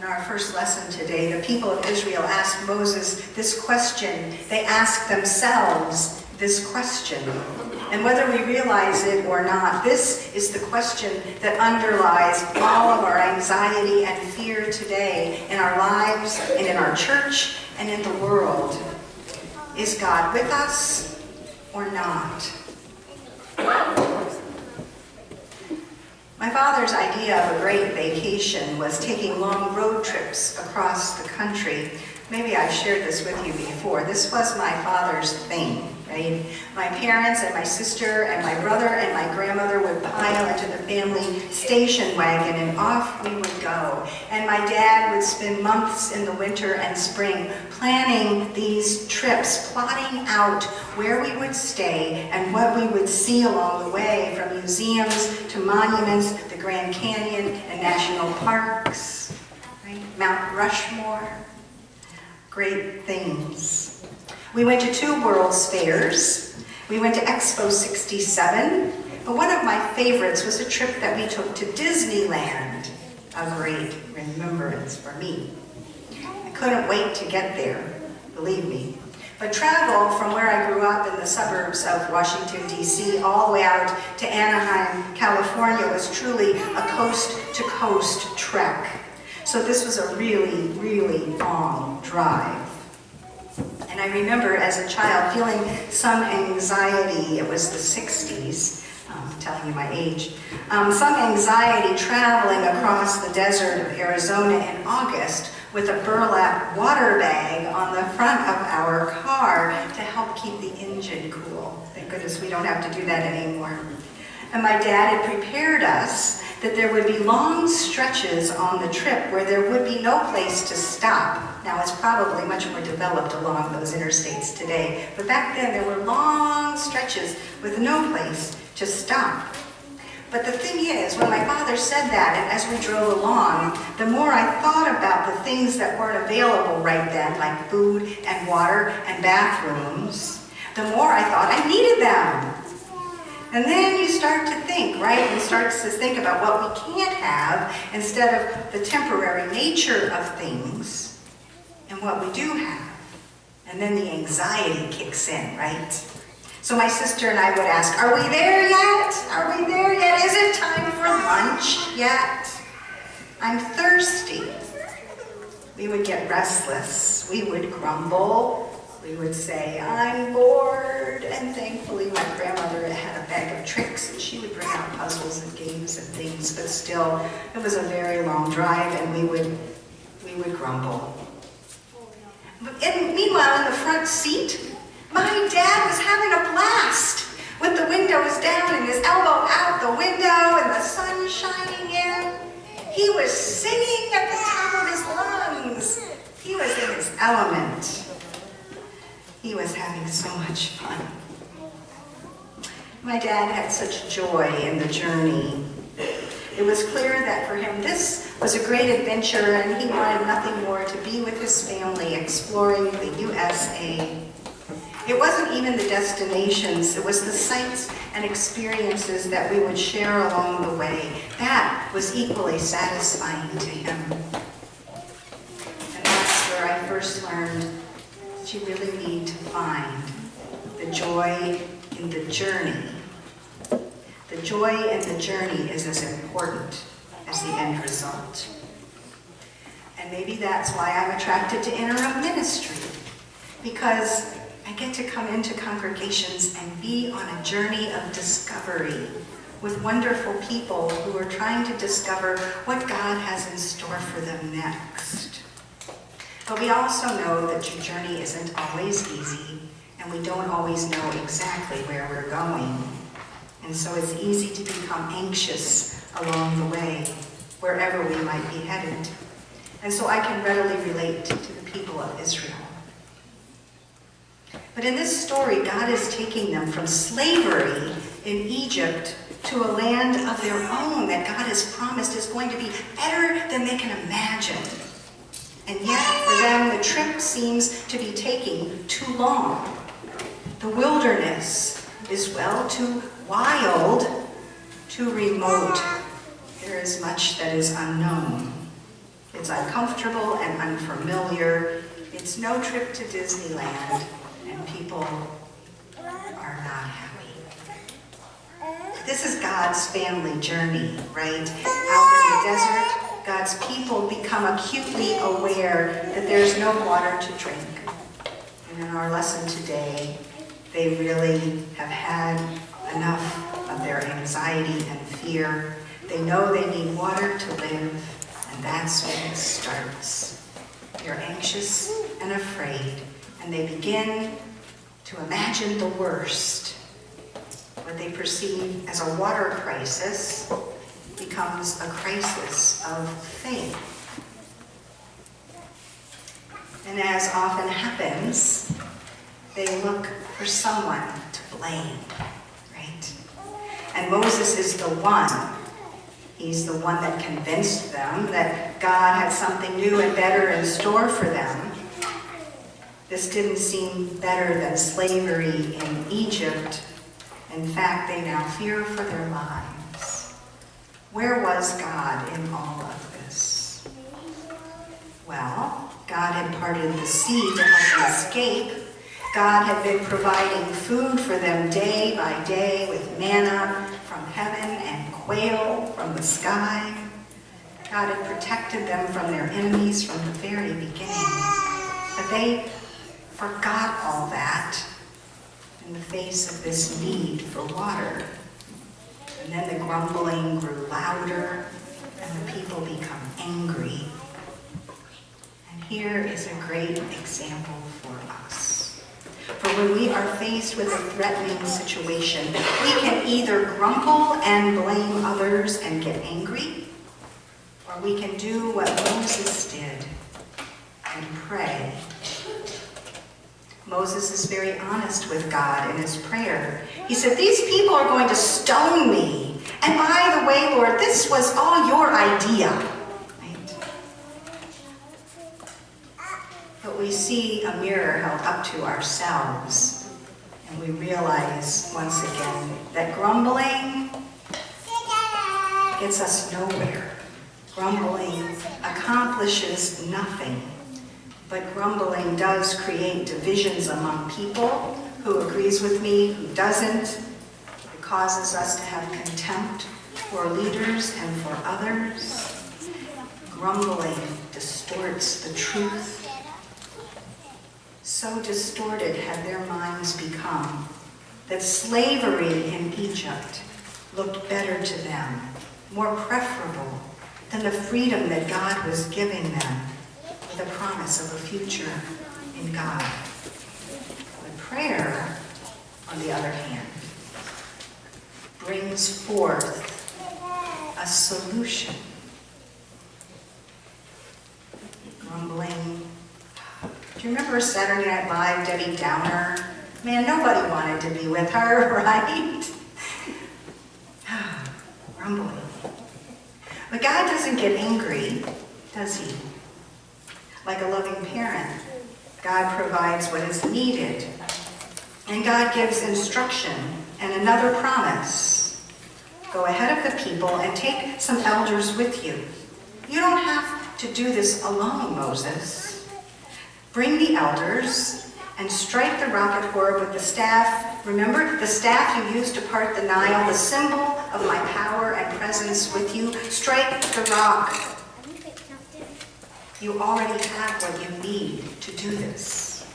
our first lesson today, the people of Israel asked Moses this question. They asked themselves this question. And whether we realize it or not, this is the question that underlies all of our anxiety and fear today in our lives and in our church and in the world. Is God with us or not? My father's idea of a great vacation was taking long road trips across the country. Maybe I've shared this with you before. This was my father's thing, right? My parents and my sister and my brother and my grandmother would pile into the family station wagon and off we would go. And my dad would spend months in the winter and spring planning these trips, plotting out where we would stay and what we would see along the way, from museums to monuments, the Grand Canyon and national parks, right? Mount Rushmore. Great things. We went to 2 World's Fairs. We went to Expo 67. But one of my favorites was a trip that we took to Disneyland. A great remembrance for me. I couldn't wait to get there, believe me. But travel from where I grew up in the suburbs of Washington, D.C., all the way out to Anaheim, California, was truly a coast-to-coast trek. So this was a really, really long drive. And I remember as a child feeling some anxiety. It was the 60s, I'm telling you my age. Some anxiety traveling across the desert of Arizona in August with a burlap water bag on the front of our car to help keep the engine cool. Thank goodness we don't have to do that anymore. And my dad had prepared us that there would be long stretches on the trip where there would be no place to stop. Now, it's probably much more developed along those interstates today, but back then there were long stretches with no place to stop. But the thing is, when my father said that, and as we drove along, the more I thought about the things that weren't available right then, like food and water and bathrooms, the more I thought I needed them. And then you start to think, right? You start to think about what we can't have instead of the temporary nature of things and what we do have. And then the anxiety kicks in, right? So my sister and I would ask, are we there yet? Are we there yet? Is it time for lunch yet? I'm thirsty. We would get restless. We would grumble. We would say, I'm bored. And thankfully my grandmother had a bag of tricks and she would bring out puzzles and games and things, but still it was a very long drive and we would grumble. And meanwhile, in the front seat, my dad was having a blast with the windows down and his elbow out the window and the sun shining in. He was singing at the top of his lungs. He was in his element. He was having so much fun. My dad had such joy in the journey. It was clear that for him this was a great adventure and he wanted nothing more to be with his family exploring the USA. It wasn't even the destinations, it was the sights and experiences that we would share along the way. That was equally satisfying to him. And that's where I first learned that you really need to find the joy in the journey. The joy in the journey is as important as the end result. And maybe that's why I'm attracted to interim ministry, because I get to come into congregations and be on a journey of discovery with wonderful people who are trying to discover what God has in store for them next. But we also know that your journey isn't always easy, and we don't always know exactly where we're going. And so it's easy to become anxious along the way, wherever we might be headed. And so I can readily relate to the people of Israel. But in this story, God is taking them from slavery in Egypt to a land of their own that God has promised is going to be better than they can imagine. And yet, for them, the trip seems to be taking too long. The wilderness is, well, too wild, too remote. There is much that is unknown. It's uncomfortable and unfamiliar. It's no trip to Disneyland, and people are not happy. This is God's family journey, right? Out in the desert, God's people become acutely aware that there's no water to drink. And in our lesson today, they really have had enough of their anxiety and fear. They know they need water to live, and that's when it starts. They're anxious and afraid, and they begin to imagine the worst. What they perceive as a water crisis becomes a crisis of faith. And as often happens, they look for someone to blame, right? And Moses is the one. He's the one that convinced them that God had something new and better in store for them. This didn't seem better than slavery in Egypt. In fact, they now fear for their lives. Where was God in all of this? Well, God had parted the sea to help them escape. God had been providing food for them day by day with manna from heaven and quail from the sky. God had protected them from their enemies from the very beginning. But they forgot all that in the face of this need for water. And then the grumbling grew louder, and the people become angry. And here is a great example for us. For when we are faced with a threatening situation, we can either grumble and blame others and get angry, or we can do what Moses did and pray. Moses is very honest with God in his prayer. He said, "These people are going to stone me. And by the way, Lord, this was all your idea." Right? But we see a mirror held up to ourselves, and we realize once again that grumbling gets us nowhere. Grumbling accomplishes nothing. But grumbling does create divisions among people. Who agrees with me, who doesn't. It causes us to have contempt for leaders and for others. Grumbling distorts the truth. So distorted had their minds become that slavery in Egypt looked better to them, more preferable than the freedom that God was giving them, the promise of a future in God. But prayer, on the other hand, brings forth a solution. Grumbling. Do you remember Saturday Night Live, Debbie Downer? Man, nobody wanted to be with her, right? Grumbling. But God doesn't get angry, does he? Like a loving parent, God provides what is needed. And God gives instruction and another promise. Go ahead of the people and take some elders with you. You don't have to do this alone, Moses. Bring the elders and strike the rock at Horeb with the staff. Remember, the staff you used to part the Nile, the symbol of my power and presence with you. Strike the rock. You already have what you need to do this.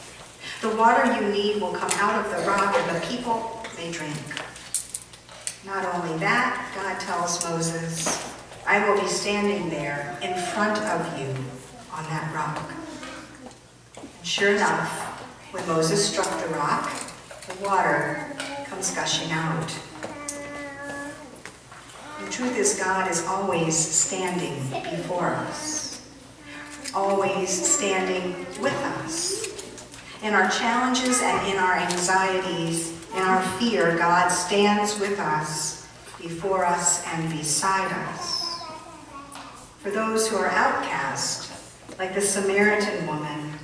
The water you need will come out of the rock and the people may drink. Not only that, God tells Moses, I will be standing there in front of you on that rock. And sure enough, when Moses struck the rock, the water comes gushing out. The truth is, God is always standing before us, always standing with us. In our challenges and in our anxieties, in our fear, God stands with us, before us, and beside us. For those who are outcast, like the Samaritan woman,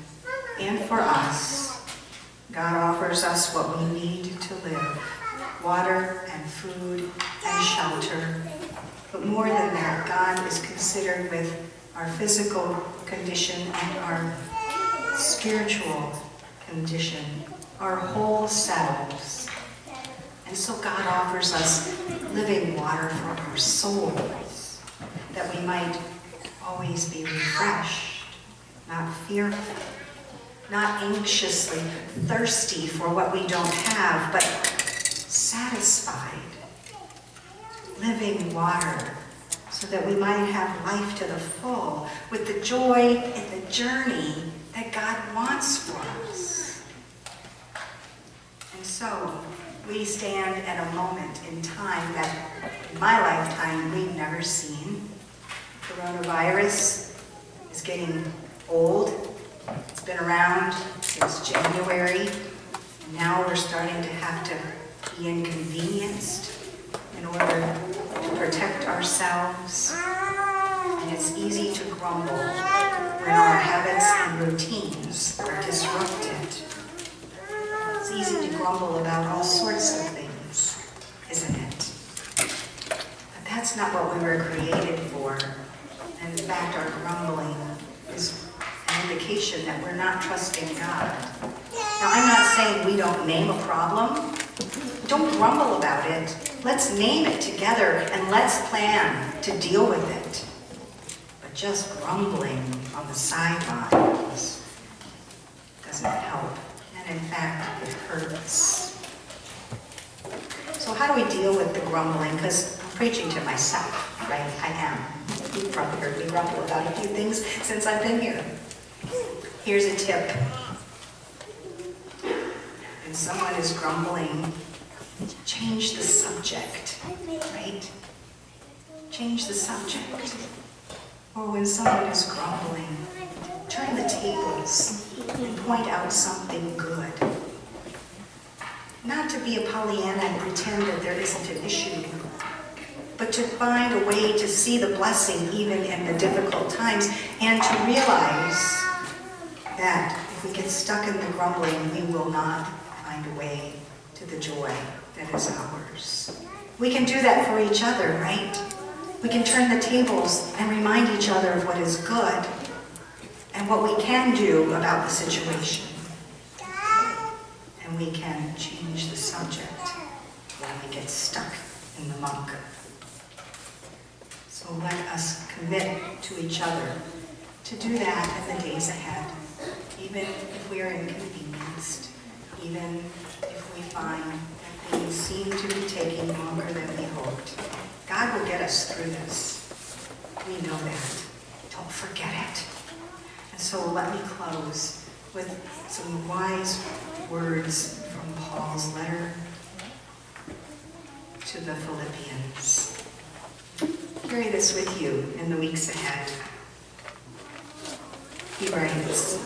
and for us, God offers us what we need to live: water and food and shelter. But more than that, God is considered with our physical condition and our spiritual condition, our whole selves. And so God offers us living water for our souls, that we might always be refreshed, not fearful, not anxiously thirsty for what we don't have, but satisfied. Living water, so that we might have life to the full, with the joy in the journey that God wants for us. And so, we stand at a moment in time that, in my lifetime, we've never seen. Coronavirus is getting old. It's been around since January, and now we're starting to have to be inconvenienced in order to protect ourselves. And it's easy to grumble when our habits and routines are disrupted. It's easy to grumble about all sorts of things, isn't it? But that's not what we were created for. And in fact, our grumbling is an indication that we're not trusting God. Now, I'm not saying we don't name a problem. Don't grumble about it. Let's name it together and let's plan to deal with it. But just grumbling on the sidelines doesn't help. And in fact, it hurts. So how do we deal with the grumbling? Because I'm preaching to myself, right? I am. You've probably heard me grumble about a few things since I've been here. Here's a tip. When someone is grumbling, change the subject, right? Change the subject. Or when someone is grumbling, turn the tables and point out something good. Not to be a Pollyanna and pretend that there isn't an issue, but to find a way to see the blessing even in the difficult times, and to realize that if we get stuck in the grumbling, we will not find a way to the joy that is ours. We can do that for each other, right? We can turn the tables and remind each other of what is good and what we can do about the situation. And we can change the subject when we get stuck in the muck. So let us commit to each other to do that in the days ahead, even if we are inconvenienced, even if we find that things seem to be taking longer than we hoped. God will get us through this. We know that. Don't forget it. And so let me close with some wise words from Paul's letter to the Philippians. Carry this with you in the weeks ahead. He writes,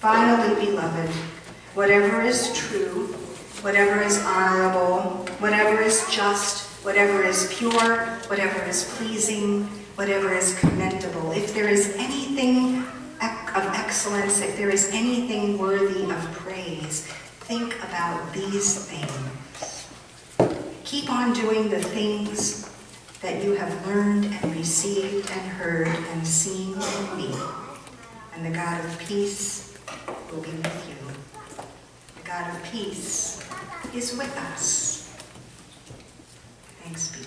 "Finally, beloved, whatever is true, whatever is honorable, whatever is just, whatever is pure, whatever is pleasing, whatever is commendable, if there is anything of excellence, if there is anything worthy of praise, think about these things. Keep on doing the things that you have learned and received and heard and seen in me, and the God of peace will be with you." The God of peace is with us. Thanks be